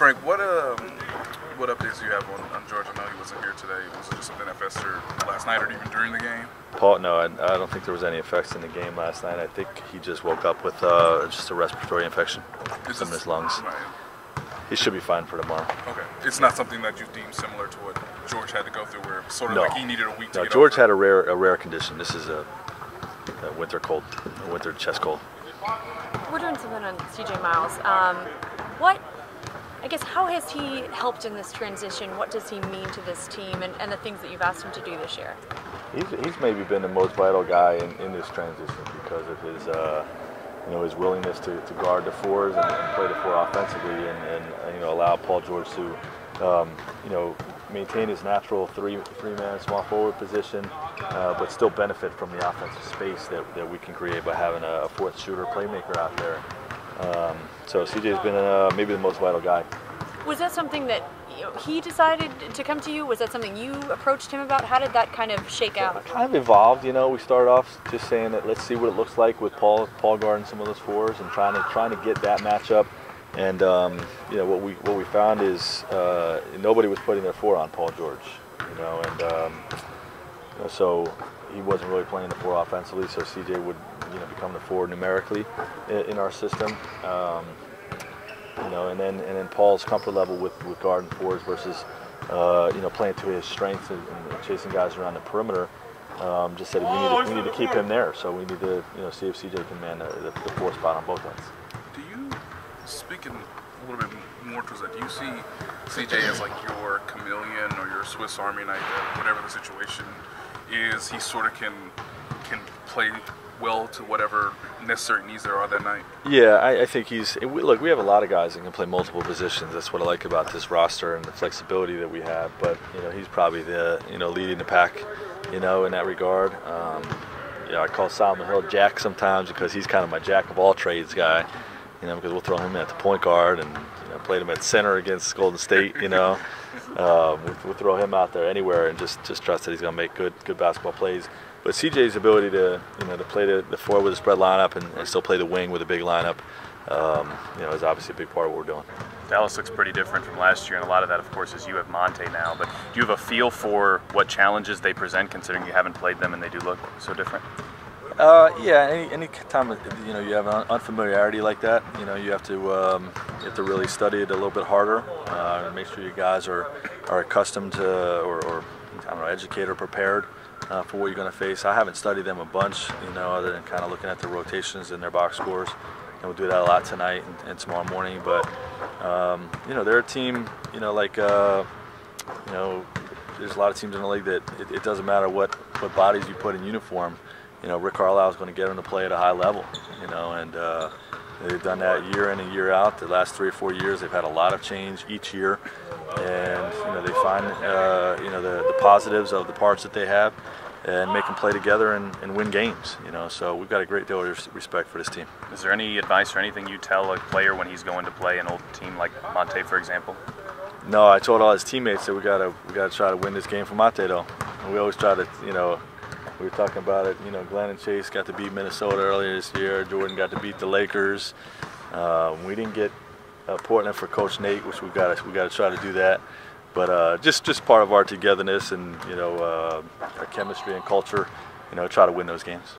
Frank, what updates do you have on George? I know he wasn't here today. Was it just something that festered last night or even during the game? Paul, no, I don't think there was any effects in the game last night. I think he just woke up with just a respiratory infection in his lungs. Right. He should be fine for tomorrow. Okay. It's not something that you deem similar to what George had to go through, where sort of like he needed a week to No, get George over. had a rare condition. This is a winter cold, a winter chest cold. We're doing something on C.J. Miles. I guess, how has he helped in this transition? What does he mean to this team and the things that you've asked him to do this year? He's maybe been the most vital guy in this transition because of his his willingness to guard the fours and play the four offensively and allow Paul George to maintain his natural three-man small forward position, but still benefit from the offensive space that we can create by having a fourth shooter playmaker out there. So CJ's been maybe the most vital guy. Was that something that he decided to come to you? Was that something you approached him about? How did that kind of shake out? It kind of evolved, we started off just saying that let's see what it looks like with Paul guarding some of those fours and trying to get that matchup. And what we found is nobody was putting their four on Paul George, so he wasn't really playing the four offensively. So CJ would become the four numerically in our system. And then Paul's comfort level with guarding fours versus playing to his strengths and chasing guys around the perimeter. Just said we need to keep him there. So we need to see if CJ can man the four spot on both ends. Do you, speaking a little bit more towards that, do you see CJ as like your chameleon or your Swiss Army knife, that whatever the situation is, he sort of can play well to whatever necessary needs there are that night? Yeah, I think look, we have a lot of guys that can play multiple positions. That's what I like about this roster and the flexibility that we have. But he's probably the leading the pack in that regard. I call Solomon Hill Jack sometimes because he's kind of my jack of all trades guy. Because we'll throw him at the point guard and played him at center against Golden State. We'll throw him out there anywhere and just trust that he's going to make good basketball plays. But CJ's ability to to play the four with a spread lineup and still play the wing with a big lineup, is obviously a big part of what we're doing. Dallas looks pretty different from last year, and a lot of that, of course, is you have Monte now. But do you have a feel for what challenges they present, considering you haven't played them and they do look so different? Yeah. Any time you have an unfamiliarity like that, you have to really study it a little bit harder. Make sure you guys are accustomed to or educated or prepared for what you're going to face. I haven't studied them a bunch, other than kind of looking at their rotations and their box scores. And we'll do that a lot tonight and tomorrow morning. But they're a team, there's a lot of teams in the league that it doesn't matter what bodies you put in uniform. Rick Carlisle is going to get them to play at a high level, and they've done that year in and year out. The last 3 or 4 years, they've had a lot of change each year, and they find the positives of the parts that they have and make them play together and win games. So we've got a great deal of respect for this team. Is there any advice or anything you tell a player when he's going to play an old team like Monte, for example? No, I told all his teammates that we got to try to win this game for Monte, though. And we always try to, we were talking about it. Glenn and Chase got to beat Minnesota earlier this year. Jordan got to beat the Lakers. We didn't get Portland for Coach Nate, which we got to try to do that. But just part of our togetherness and our chemistry and culture. Try to win those games.